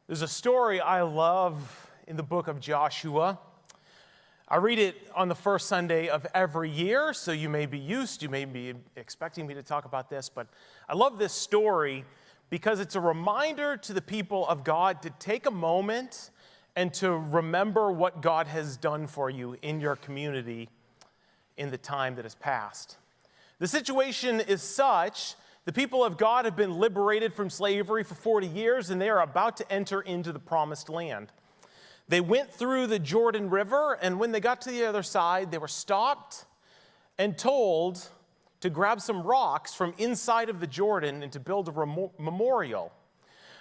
There's a story I love in the book of Joshua. I read it on the first Sunday of every year, so you may be expecting me to talk about this, but I love this story because it's a reminder to the people of God to take a moment and to remember what God has done for you in your community in the time that has passed. The situation is such, the people of God have been liberated from slavery for 40 years, and they are about to enter into the promised land. They went through the Jordan River, and when they got to the other side, they were stopped and told to grab some rocks from inside of the Jordan and to build a memorial.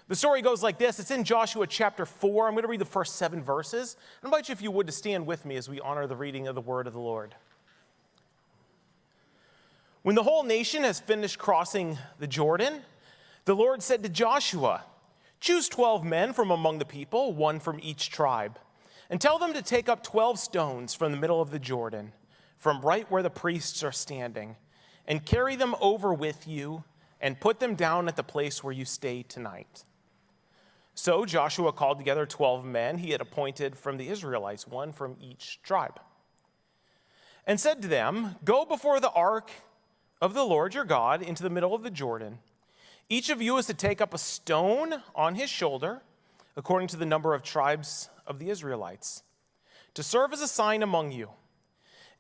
The story goes like this. It's in Joshua chapter 4. I'm going to read the first 7 verses. I invite you, if you would, to stand with me as we honor the reading of the word of the Lord. When the whole nation has finished crossing the Jordan, the Lord said to Joshua, "Choose 12 men from among the people, one from each tribe, and tell them to take up 12 stones from the middle of the Jordan, from right where the priests are standing, and carry them over with you and put them down at the place where you stay tonight." So Joshua called together 12 men he had appointed from the Israelites, one from each tribe, and said to them, "Go before the ark of the Lord your God into the middle of the Jordan. Each of you is to take up a stone on his shoulder, according to the number of tribes of the Israelites, to serve as a sign among you.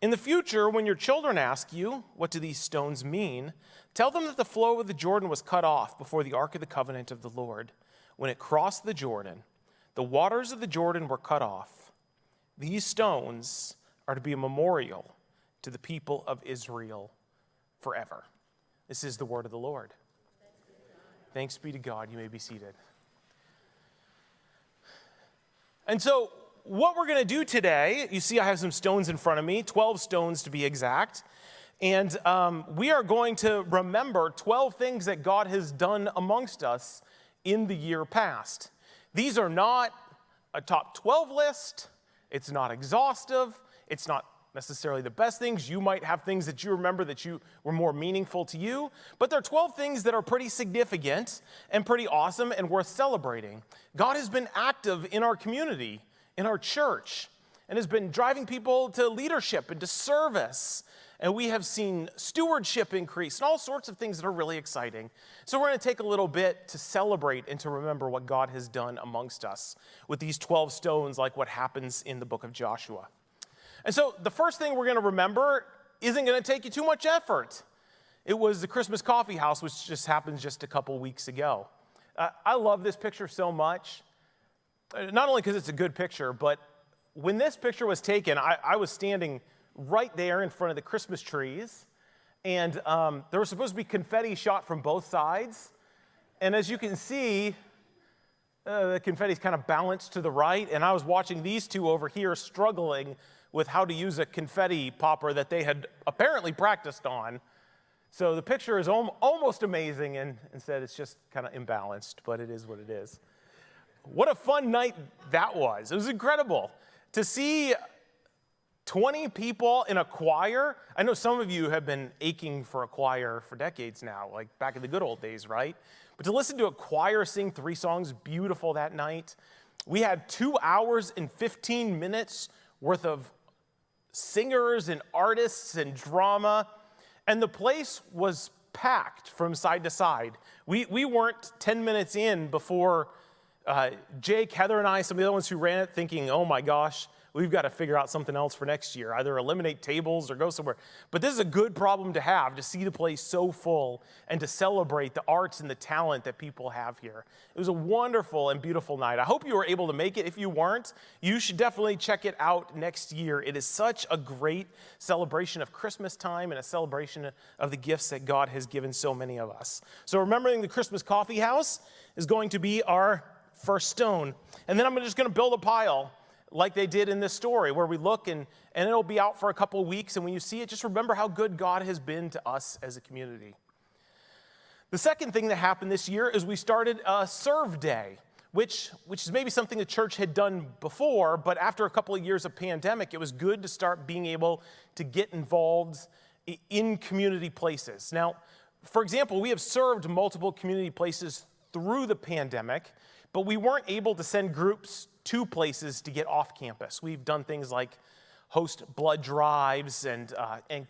In the future, when your children ask you, 'What do these stones mean?' tell them that the flow of the Jordan was cut off before the ark of the covenant of the Lord. When it crossed the Jordan, the waters of the Jordan were cut off. These stones are to be a memorial to the people of Israel forever." This is the word of the Lord. Thanks be to God. You may be seated. And so what we're going to do today, you see I have some stones in front of me, 12 stones to be exact. And we are going to remember 12 things that God has done amongst us in the year past. These are not a top 12 list. It's not exhaustive. It's not necessarily the best things. You might have things that you remember that you were more meaningful to you, but there are 12 things that are pretty significant and pretty awesome and worth celebrating. God has been active in our community, in our church, and has been driving people to leadership and to service. And we have seen stewardship increase and all sorts of things that are really exciting. So we're going to take a little bit to celebrate and to remember what God has done amongst us with these 12 stones, like what happens in the book of Joshua. And so the first thing we're going to remember isn't going to take you too much effort. It was the Christmas Coffee House, which just happened just a couple weeks ago. I love this picture so much, not only because it's a good picture, but when this picture was taken, I was standing right there in front of the Christmas trees, and there was supposed to be confetti shot from both sides. And as you can see, the confetti's kind of balanced to the right, and I was watching these two over here struggling with how to use a confetti popper that they had apparently practiced on. So the picture is almost amazing, and instead it's just kind of imbalanced, but it is what it is. What a fun night that was. It was incredible to see 20 people in a choir. I know some of you have been aching for a choir for decades now, like back in the good old days, right? But to listen to a choir sing 3 songs beautiful that night. We had 2 hours and 15 minutes worth of singers and artists and drama, and the place was packed from side to side. We weren't 10 minutes in before Jake, Heather, and I, some of the other ones who ran it, thinking, "Oh my gosh, we've got to figure out something else for next year, either eliminate tables or go somewhere." But this is a good problem to have, to see the place so full and to celebrate the arts and the talent that people have here. It was a wonderful and beautiful night. I hope you were able to make it. If you weren't, you should definitely check it out next year. It is such a great celebration of Christmas time and a celebration of the gifts that God has given so many of us. So remembering the Christmas Coffee House is going to be our first stone. And then I'm just going to build a pile like they did in this story, where we look and it'll be out for a couple of weeks, and when you see it, just remember how good God has been to us as a community. The second thing that happened this year is we started a Serve Day, which is maybe something the church had done before, but after a couple of years of pandemic, it was good to start being able to get involved in community places. Now, for example, we have served multiple community places through the pandemic, but we weren't able to send groups to places to get off campus. We've done things like host blood drives and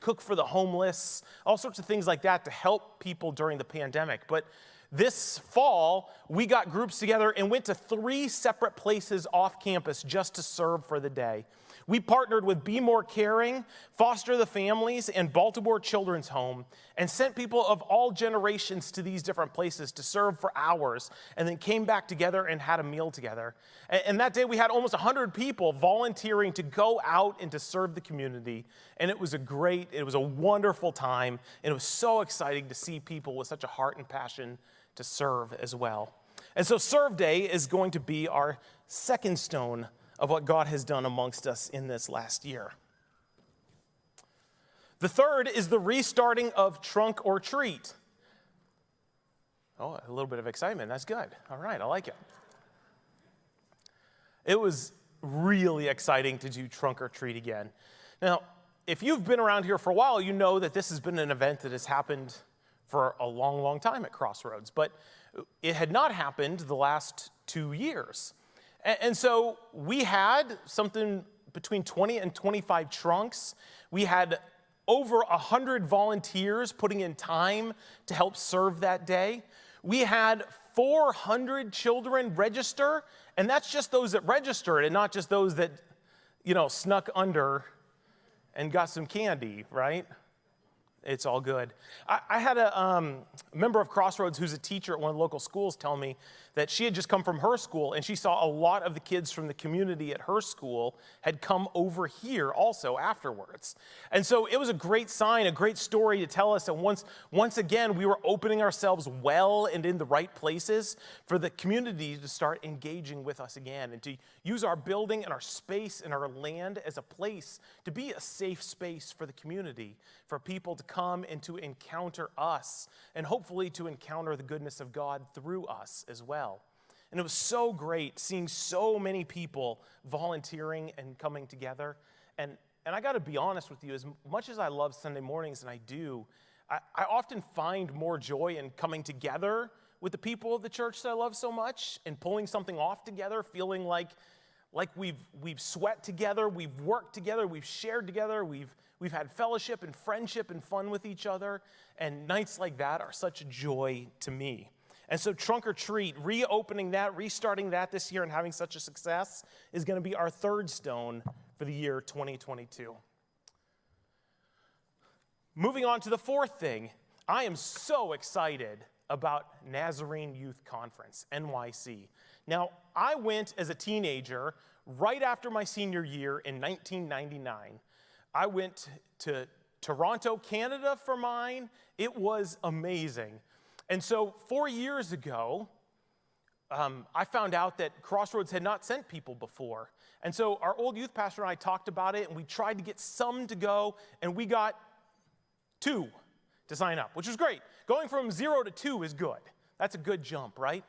cook for the homeless, all sorts of things like that to help people during the pandemic. But this fall, we got groups together and went to 3 separate places off campus just to serve for the day. We partnered with Be More Caring, Foster the Families, and Baltimore Children's Home, and sent people of all generations to these different places to serve for hours, and then came back together and had a meal together. And that day we had almost 100 people volunteering to go out and to serve the community. And it was a wonderful time, and it was so exciting to see people with such a heart and passion to serve as well. And so Serve Day is going to be our second stone of what God has done amongst us in this last year. The third is the restarting of Trunk or Treat. Oh, a little bit of excitement. That's good. All right, I like it. It was really exciting to do Trunk or Treat again. Now, if you've been around here for a while, you know that this has been an event that has happened for a long, long time at Crossroads, but it had not happened the last 2 years. And so we had something between 20 and 25 trunks. We had over 100 volunteers putting in time to help serve that day. We had 400 children register, and that's just those that registered and not just those that, snuck under and got some candy, right? It's all good. I had a member of Crossroads who's a teacher at one of the local schools tell me that she had just come from her school and she saw a lot of the kids from the community at her school had come over here also afterwards. And so it was a great sign, a great story to tell us that once again we were opening ourselves well and in the right places for the community to start engaging with us again and to use our building and our space and our land as a place to be a safe space for the community, for people to come and to encounter us and hopefully to encounter the goodness of God through us as well. And it was so great seeing so many people volunteering and coming together. And I got to be honest with you, as much as I love Sunday mornings, and I do, I often find more joy in coming together with the people of the church that I love so much and pulling something off together, feeling like we've sweat together, we've worked together, we've shared together, we've had fellowship and friendship and fun with each other. And nights like that are such a joy to me. And so Trunk or Treat, reopening that, restarting that this year and having such a success is going to be our third stone for the year 2022. Moving on to the fourth thing, I am so excited about Nazarene Youth Conference, NYC. Now, I went as a teenager right after my senior year in 1999. I went to Toronto, Canada for mine. It was amazing. And so 4 years ago, I found out that Crossroads had not sent people before. And so our old youth pastor and I talked about it, and we tried to get some to go, and we got 2 to sign up, which was great. Going from 0 to 2 is good. That's a good jump, right?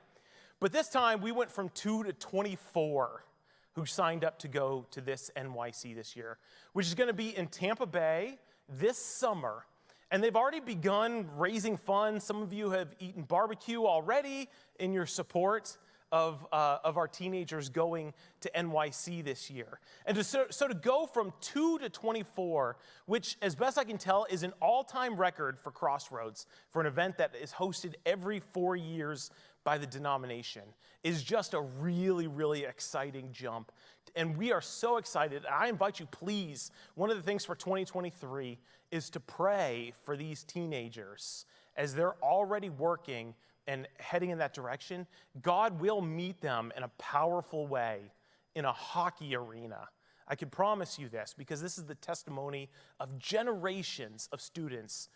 But this time, we went from 2 to 24 who signed up to go to this NYC this year, which is going to be in Tampa Bay this summer. And they've already begun raising funds. Some of you have eaten barbecue already in your support of our teenagers going to NYC this year. And so to go from 2 to 24, which as best I can tell is an all-time record for Crossroads for an event that is hosted every 4 years by the denomination, is just a really, really exciting jump. And we are so excited. I invite you, please, one of the things for 2023 is to pray for these teenagers as they're already working and heading in that direction. God will meet them in a powerful way in a hockey arena. I can promise you this because this is the testimony of generations of students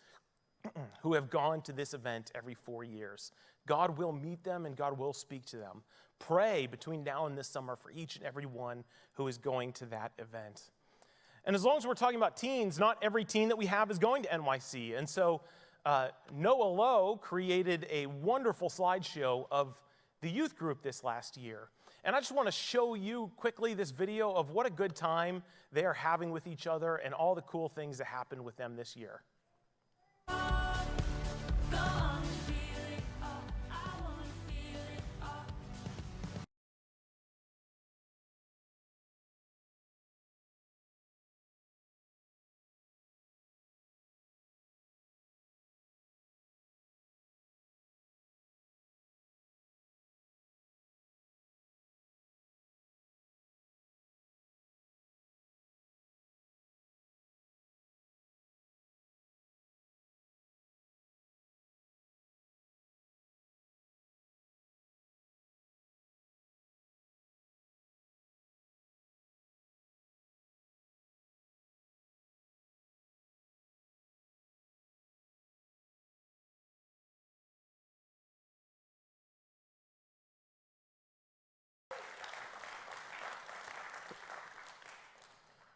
who have gone to this event every 4 years. God will meet them and God will speak to them. Pray between now and this summer for each and every one who is going to that event. And as long as we're talking about teens, not every teen that we have is going to NYC. And so Noah Lowe created a wonderful slideshow of the youth group this last year. And I just want to show you quickly this video of what a good time they are having with each other and all the cool things that happened with them this year.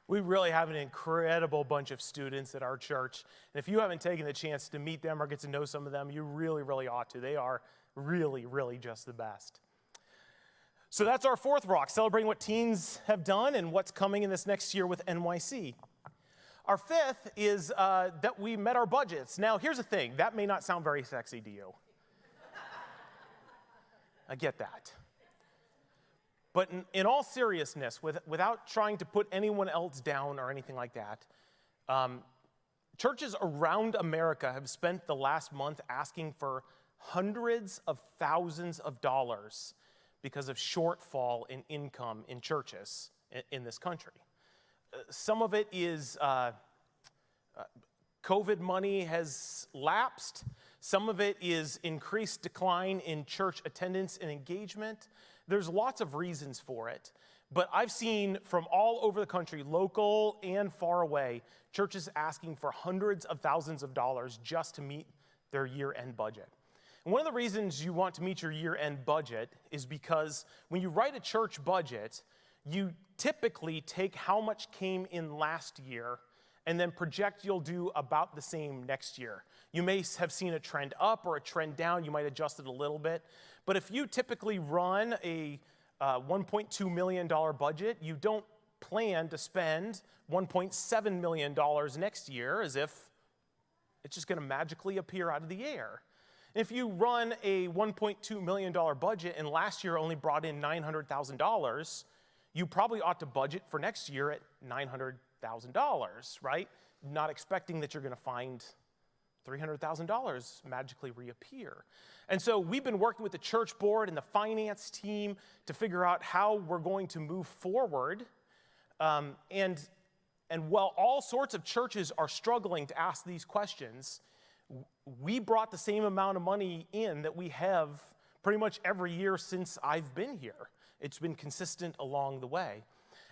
We really have an incredible bunch of students at our church. And if you haven't taken the chance to meet them or get to know some of them, you really, really ought to. They are really, really just the best. So that's our fourth rock, celebrating what teens have done and what's coming in this next year with NYC. Our fifth is that we met our budgets. Now, here's the thing. That may not sound very sexy to you. I get that. But in all seriousness, without trying to put anyone else down or anything like that, churches around America have spent the last month asking for hundreds of thousands of dollars because of shortfall in income in churches in this country. Some of it is COVID money has lapsed. Some of it is increased decline in church attendance and engagement. There's lots of reasons for it. But I've seen from all over the country, local and far away, churches asking for hundreds of thousands of dollars just to meet their year-end budget. And one of the reasons you want to meet your year-end budget is because when you write a church budget, you typically take how much came in last year and then project you'll do about the same next year. You may have seen a trend up or a trend down. You might adjust it a little bit. But if you typically run a $1.2 million budget, you don't plan to spend $1.7 million next year as if it's just going to magically appear out of the air. If you run a $1.2 million budget and last year only brought in $900,000, you probably ought to budget for next year at $900,000, right? Not expecting that you're going to find $300,000 magically reappear. And so we've been working with the church board and the finance team to figure out how we're going to move forward. And while all sorts of churches are struggling to ask these questions, we brought the same amount of money in that we have pretty much every year since I've been here. It's been consistent along the way.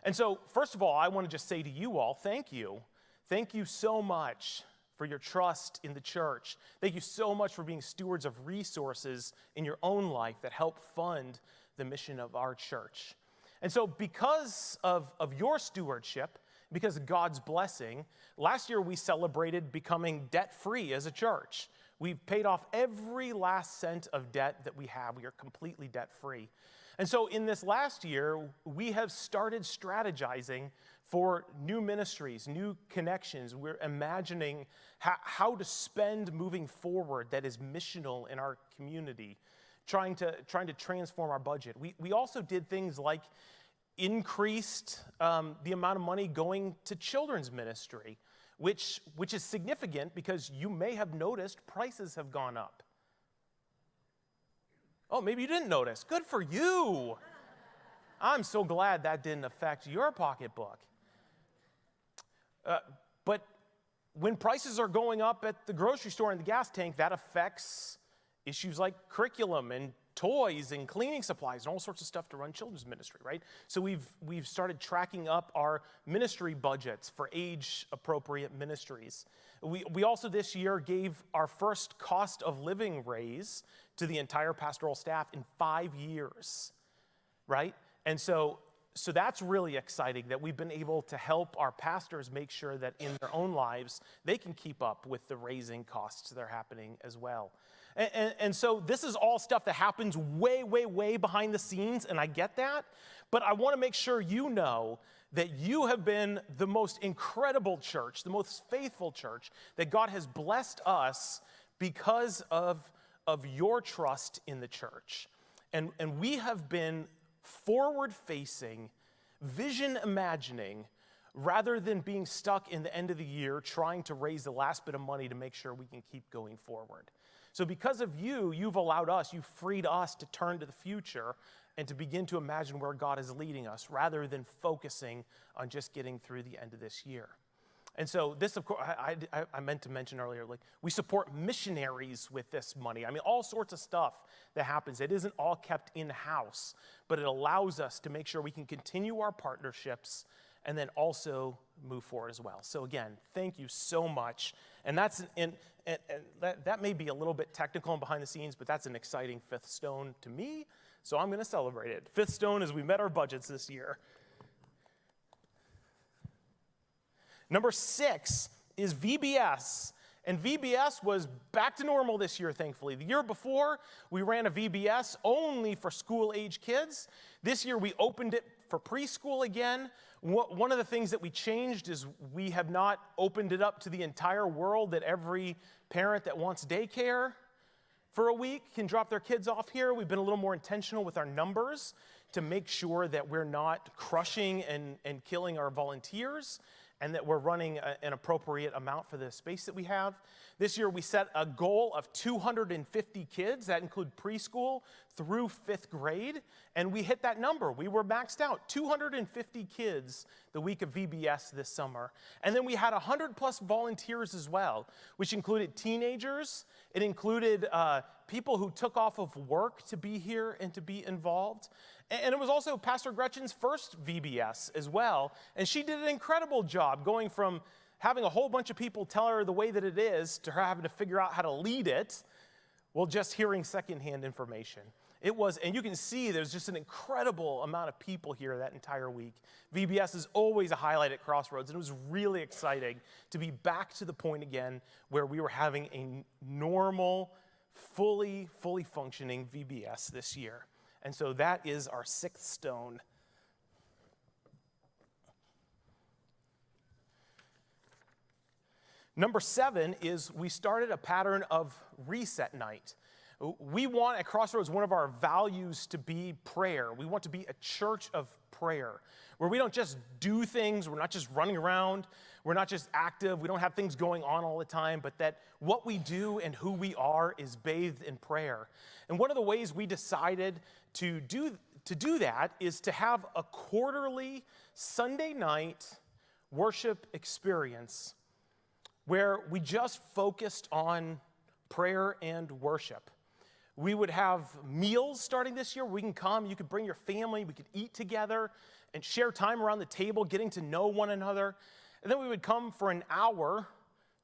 And so, first of all, I want to just say to you all, thank you. Thank you so much for your trust in the church. Thank you so much for being stewards of resources in your own life that help fund the mission of our church. And so because of your stewardship, because of God's blessing, last year we celebrated becoming debt-free as a church. We've paid off every last cent of debt that we have. We are completely debt-free. And so in this last year, we have started strategizing for new ministries, new connections. We're imagining how to spend moving forward that is missional in our community, trying to transform our budget. We also did things like increased the amount of money going to children's ministry, which is significant because you may have noticed prices have gone up. Oh, maybe you didn't notice. Good for you. I'm so glad that didn't affect your pocketbook. But when prices are going up at the grocery store and the gas tank, that affects issues like curriculum and toys and cleaning supplies and all sorts of stuff to run children's ministry, right? So we've started tracking up our ministry budgets for age-appropriate ministries. We also this year gave our first cost of living raise to the entire pastoral staff in 5 years, right? And so that's really exciting that we've been able to help our pastors make sure that in their own lives, they can keep up with the raising costs that are happening as well. And so this is all stuff that happens way, way, way behind the scenes, and I get that. But I want to make sure you know that you have been the most incredible church, the most faithful church, that God has blessed us because of your trust in the church. And we have been forward-facing, vision-imagining, rather than being stuck in the end of the year trying to raise the last bit of money to make sure we can keep going forward. So because of you, you've freed us to turn to the future and to begin to imagine where God is leading us rather than focusing on just getting through the end of this year. And so this, of course, I meant to mention earlier, like we support missionaries with this money. I mean, all sorts of stuff that happens. It isn't all kept in-house, but it allows us to make sure we can continue our partnerships and then also move forward as well. So again, thank you so much. And that may be a little bit technical and behind the scenes, but that's an exciting fifth stone to me. So I'm going to celebrate it. Fifth stone is we met our budgets this year. Number 6 is VBS. And VBS was back to normal this year, thankfully. The year before, we ran a VBS only for school-age kids. This year, we opened it for preschool again. One of the things that we changed is we have not opened it up to the entire world, that every parent that wants daycare for a week can drop their kids off here. We've been a little more intentional with our numbers to make sure that we're not crushing and killing our volunteers, and that we're running an appropriate amount for the space that we have. This year, we set a goal of 250 kids. That include preschool through 5th grade, and we hit that number. We were maxed out, 250 kids the week of VBS this summer. And then we had 100-plus volunteers as well, which included teenagers. It included people who took off of work to be here and to be involved. And it was also Pastor Gretchen's first VBS as well, and she did an incredible job going from having a whole bunch of people tell her the way that it is to her having to figure out how to lead it, well, just hearing secondhand information. It was, and you can see there's just an incredible amount of people here that entire week. VBS is always a highlight at Crossroads, and it was really exciting to be back to the point again where we were having a normal, fully functioning VBS this year. And so that is our 6th stone. Number 7 is we started a pattern of reset night. We want at Crossroads, one of our values to be prayer. We want to be a church of prayer, where we don't just do things, we're not just running around, we're not just active, we don't have things going on all the time, but that what we do and who we are is bathed in prayer. And one of the ways we decided to do that is to have a quarterly Sunday night worship experience where we just focused on prayer and worship. We would have meals starting this year. We can come, you could bring your family, we could eat together and share time around the table, getting to know one another. And then we would come for an hour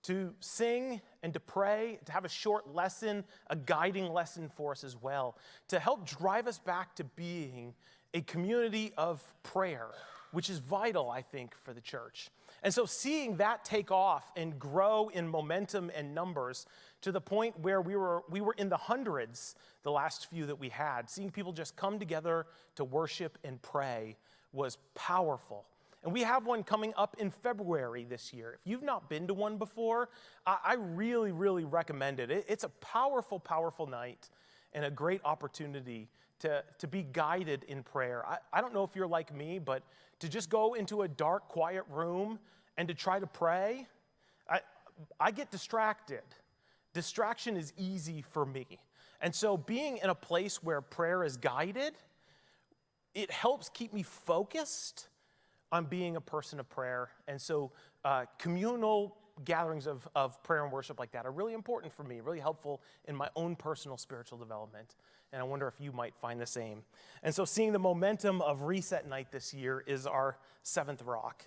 to sing and to pray, to have a short lesson, a guiding lesson for us as well, to help drive us back to being a community of prayer, which is vital, I think, for the church. And so seeing that take off and grow in momentum and numbers to the point where we were in the hundreds the last few that we had, seeing people just come together to worship and pray was powerful. And we have one coming up in February this year. If you've not been to one before, I really recommend it. It's a powerful night and a great opportunity to be guided in prayer. I don't know if you're like me, but to just go into a dark, quiet room and to try to pray, I get distracted. Distraction is easy for me. And so being in a place where prayer is guided, it helps keep me focused on being a person of prayer. And so communal gatherings of prayer and worship like that are really important for me, really helpful in my own personal spiritual development. And I wonder if you might find the same. And so seeing the momentum of Reset Night this year is our 7th rock.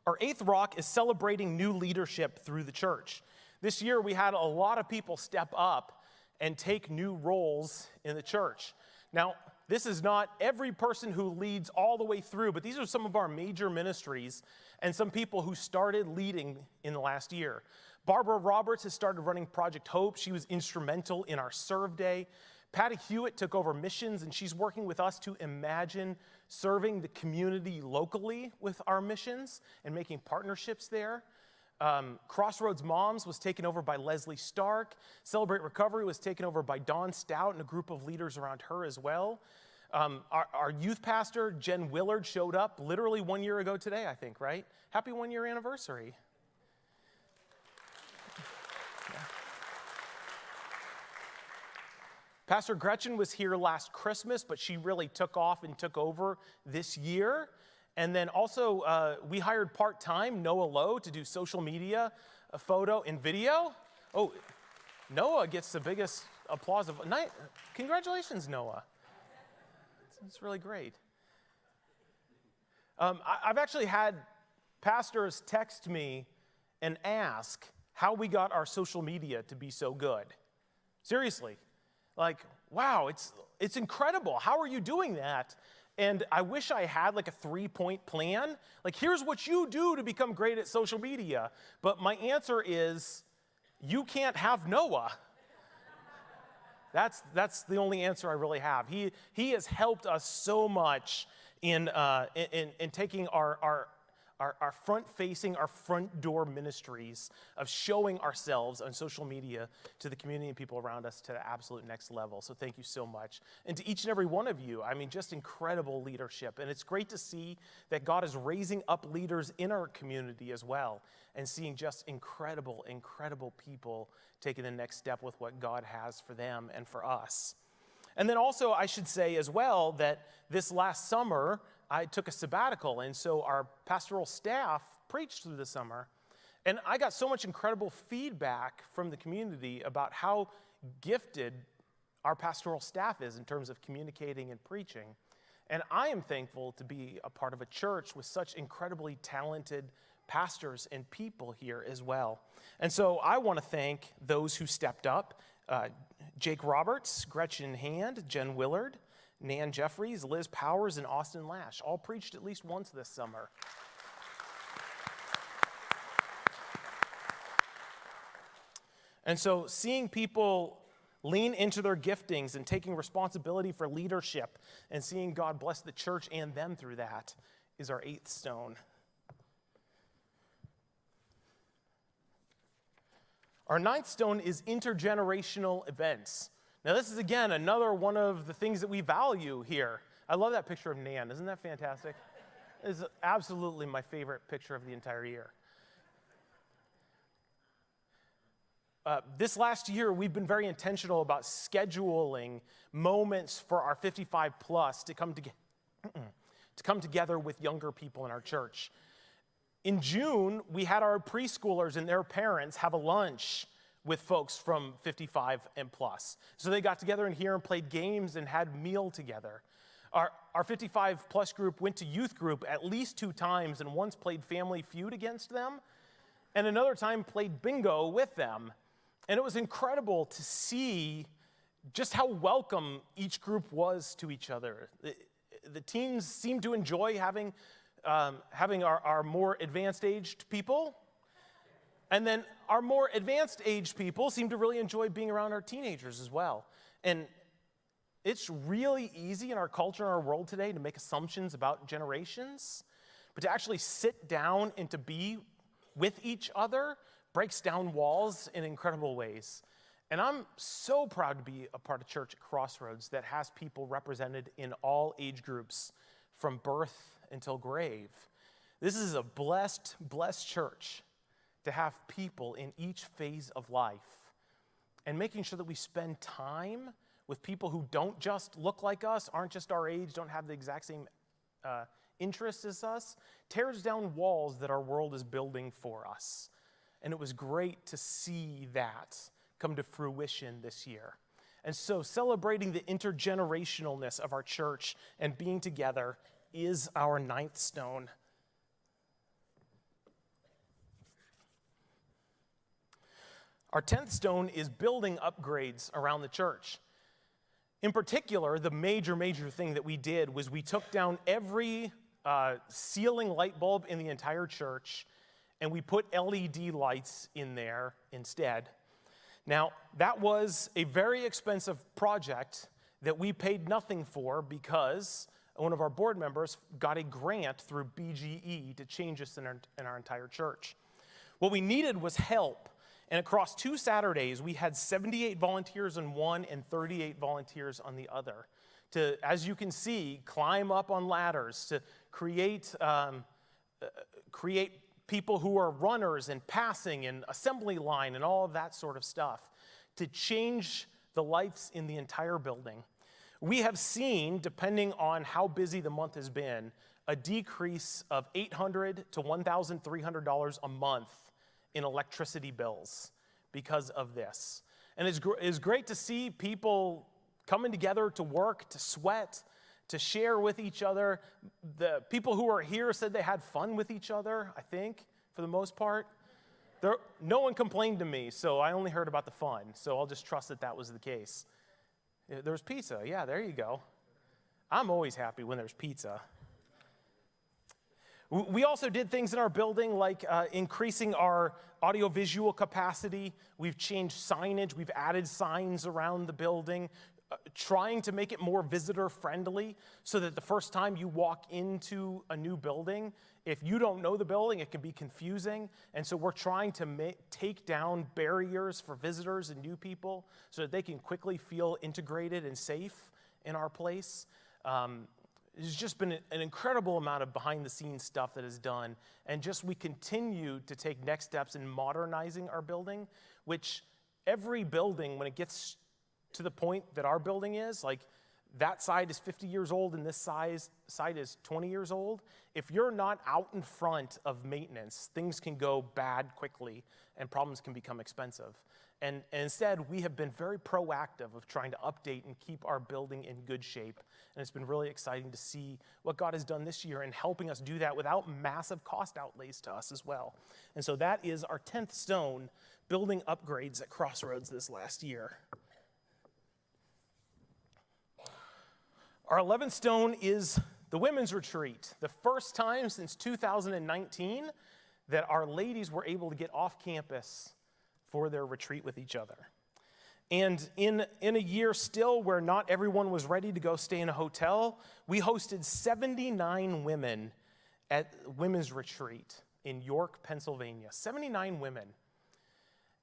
Our 8th rock is celebrating new leadership through the church. This year we had a lot of people step up and take new roles in the church. Now, this is not every person who leads all the way through, but these are some of our major ministries and some people who started leading in the last year. Barbara Roberts has started running Project Hope. She was instrumental in our Serve Day. Patty Hewitt took over missions, and she's working with us to imagine serving the community locally with our missions and making partnerships there. Crossroads Moms was taken over by Leslie Stark. Celebrate Recovery was taken over by Dawn Stout and a group of leaders around her as well. Our youth pastor, Jen Willard, showed up literally 1 year ago today, I think, right? Happy 1 year anniversary. Yeah. Pastor Gretchen was here last Christmas, but she really took off and took over this year. And then also, we hired part-time Noah Lowe to do social media, photo, and video. Oh, Noah gets the biggest applause of the night. Congratulations, Noah. It's really great. I've actually had pastors text me and ask how we got our social media to be so good. Seriously. Like, wow, it's incredible. How are you doing that? And I wish I had like a 3-point plan. Like, here's what you do to become great at social media. But my answer is, you can't have Noah. That's the only answer I really have. He has helped us so much in taking our front-facing, our front door ministries of showing ourselves on social media to the community and people around us to the absolute next level. So thank you so much. And to each and every one of you, I mean, just incredible leadership. And it's great to see that God is raising up leaders in our community as well, and seeing just incredible, incredible people taking the next step with what God has for them and for us. And then also, I should say as well that this last summer, I took a sabbatical, and so our pastoral staff preached through the summer. And I got so much incredible feedback from the community about how gifted our pastoral staff is in terms of communicating and preaching. And I am thankful to be a part of a church with such incredibly talented pastors and people here as well. And so I want to thank those who stepped up. Jake Roberts, Gretchen Hand, Jen Willard, Nan Jeffries, Liz Powers, and Austin Lash all preached at least once this summer. And so seeing people lean into their giftings and taking responsibility for leadership and seeing God bless the church and them through that is our 8th stone. Our 9th stone is intergenerational events. Now, this is, again, another one of the things that we value here. I love that picture of Nan. Isn't that fantastic? It's absolutely my favorite picture of the entire year. This last year, we've been very intentional about scheduling moments for our 55 plus to come together with younger people in our church. In June, we had our preschoolers and their parents have a lunch with folks from 55 and plus. So they got together in here and played games and had meal together. Our 55 plus group went to youth group at least 2 times and once played Family Feud against them, and another time played bingo with them. And it was incredible to see just how welcome each group was to each other. The teens seemed to enjoy having our more advanced aged people. And then our more advanced aged people seem to really enjoy being around our teenagers as well. And it's really easy in our culture and our world today to make assumptions about generations, but to actually sit down and to be with each other breaks down walls in incredible ways. And I'm so proud to be a part of church at Crossroads that has people represented in all age groups from birth until grave. This is a blessed church to have people in each phase of life, and making sure that we spend time with people who don't just look like us, aren't just our age, don't have the exact same interests as us, tears down walls that our world is building for us. And it was great to see that come to fruition this year. And so celebrating the intergenerationalness of our church and being together is our 9th stone. Our 10th stone is building upgrades around the church. In particular, the major thing that we did was we took down every ceiling light bulb in the entire church, and we put LED lights in there instead. Now, that was a very expensive project that we paid nothing for because one of our board members got a grant through BGE to change this in our entire church. What we needed was help. And across 2 Saturdays, we had 78 volunteers on one and 38 volunteers on the other to, as you can see, climb up on ladders, to create people who are runners and passing and assembly line and all of that sort of stuff, to change the lights in the entire building. We have seen, depending on how busy the month has been, a decrease of $800 to $1,300 a month in electricity bills because of this. And it's great to see people coming together to work, to sweat, to share with each other. The people who are here said they had fun with each other, I think, for the most part. No one complained to me, so I only heard about the fun. So I'll just trust that that was the case. There was pizza. Yeah, there you go. I'm always happy when there's pizza. We also did things in our building like increasing our audiovisual capacity. We've changed signage. We've added signs around the building, trying to make it more visitor friendly so that the first time you walk into a new building, if you don't know the building, it can be confusing. And so we're trying to take down barriers for visitors and new people so that they can quickly feel integrated and safe in our place. It's just been an incredible amount of behind-the-scenes stuff that is done. And just we continue to take next steps in modernizing our building, which every building, when it gets to the point that our building is, like that side is 50 years old and this side is 20 years old. If you're not out in front of maintenance, things can go bad quickly and problems can become expensive. And instead, we have been very proactive of trying to update and keep our building in good shape. And it's been really exciting to see what God has done this year in helping us do that without massive cost outlays to us as well. And so that is our 10th stone, building upgrades at Crossroads this last year. Our 11th stone is the women's retreat. The first time since 2019 that our ladies were able to get off campus for their retreat with each other. And in a year still where not everyone was ready to go stay in a hotel, we hosted 79 women at women's retreat in York, Pennsylvania. 79 women.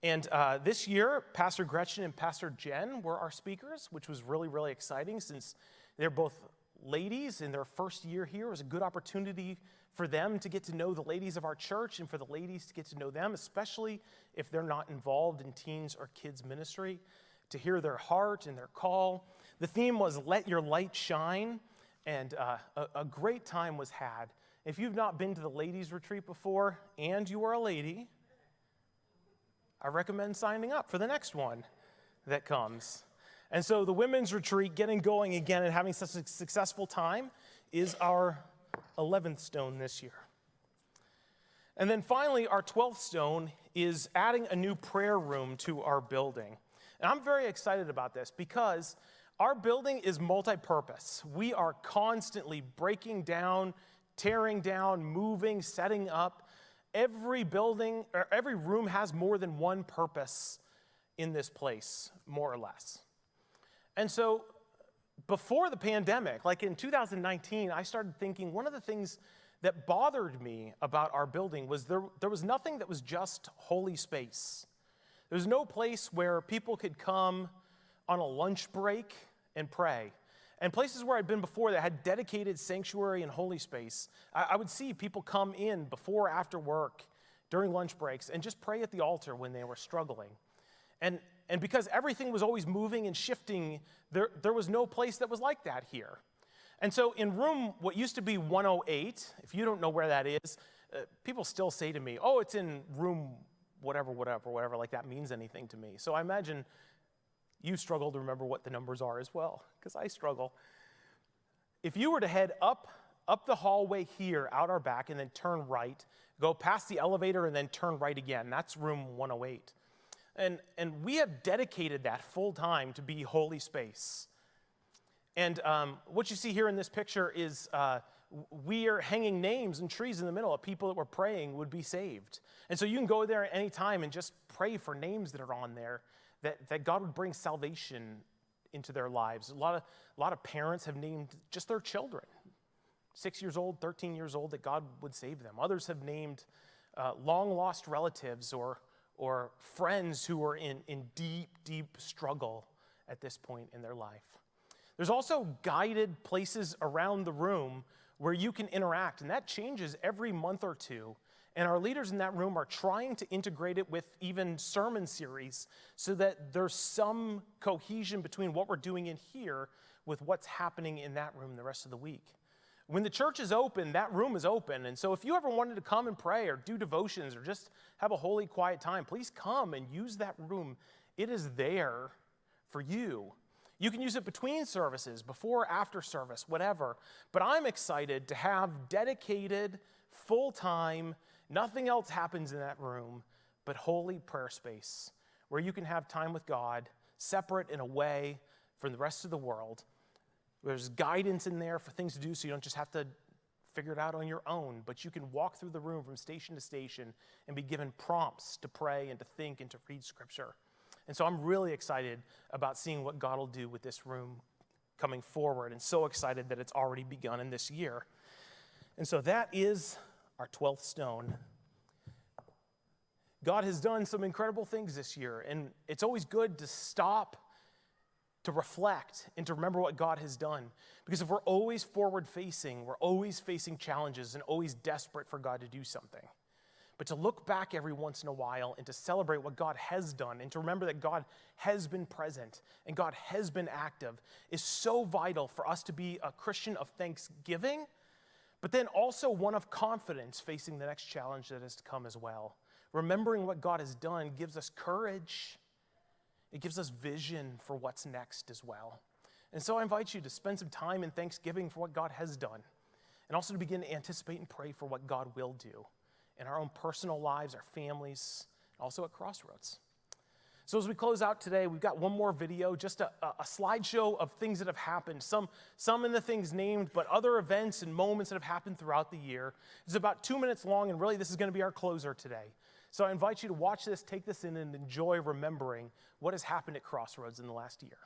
And this year, Pastor Gretchen and Pastor Jen were our speakers, which was really, really exciting since they're both ladies in their first year here. It was a good opportunity for them to get to know the ladies of our church and for the ladies to get to know them, especially if they're not involved in teens or kids ministry, to hear their heart and their call. The theme was Let Your Light Shine, and a great time was had. If you've not been to the ladies' retreat before and you are a lady, I recommend signing up for the next one that comes. And so the women's retreat, getting going again and having such a successful time, is our 11th stone this year. And then finally, our 12th stone is adding a new prayer room to our building. And I'm very excited about this because our building is multi-purpose. We are constantly breaking down, tearing down, moving, setting up. Every building, or every room has more than one purpose in this place, more or less. And so before the pandemic, like in 2019, I started thinking one of the things that bothered me about our building was there was nothing that was just holy space. There was no place where people could come on a lunch break and pray. And places where I'd been before that had dedicated sanctuary and holy space, I would see people come in before or after work during lunch breaks and just pray at the altar when they were struggling. And because everything was always moving and shifting, there was no place that was like that here. And so in room, what used to be 108, if you don't know where that is, people still say to me, oh, it's in room whatever, like that means anything to me. So I imagine you struggle to remember what the numbers are as well, because I struggle. If you were to head up the hallway here, out our back, and then turn right, go past the elevator and then turn right again, that's room 108. And we have dedicated that full time to be holy space. And what you see here in this picture is we are hanging names and trees in the middle of people that were praying would be saved. And so you can go there at any time and just pray for names that are on there, that God would bring salvation into their lives. A lot of parents have named just their children, 6 years old, 13 years old, that God would save them. Others have named long-lost relatives or friends who are in deep, deep struggle at this point in their life. There's also guided places around the room where you can interact, and that changes every month or two. And our leaders in that room are trying to integrate it with even sermon series so that there's some cohesion between what we're doing in here with what's happening in that room the rest of the week. When the church is open, that room is open. And so if you ever wanted to come and pray or do devotions or just have a holy, quiet time, please come and use that room. It is there for you. You can use it between services, before, after service, whatever. But I'm excited to have dedicated, full-time, nothing else happens in that room but holy prayer space where you can have time with God, separate and away from the rest of the world, There's guidance in there for things to do so you don't just have to figure it out on your own, but you can walk through the room from station to station and be given prompts to pray and to think and to read Scripture. And so I'm really excited about seeing what God will do with this room coming forward, and so excited that it's already begun in this year. And so that is our 12th stone. God has done some incredible things this year, and it's always good to stop, to reflect, and to remember what God has done. Because if we're always forward-facing, we're always facing challenges and always desperate for God to do something. But to look back every once in a while and to celebrate what God has done and to remember that God has been present and God has been active is so vital for us to be a Christian of thanksgiving, but then also one of confidence facing the next challenge that is to come as well. Remembering what God has done gives us courage. It gives us vision for what's next as well. And so I invite you to spend some time in thanksgiving for what God has done, and also to begin to anticipate and pray for what God will do in our own personal lives, our families, also at Crossroads. So as we close out today, we've got one more video, just a slideshow of things that have happened, some in the things named, but other events and moments that have happened throughout the year. It's about 2 minutes long, and really this is going to be our closer today. So I invite you to watch this, take this in, and enjoy remembering what has happened at Crossroads in the last year.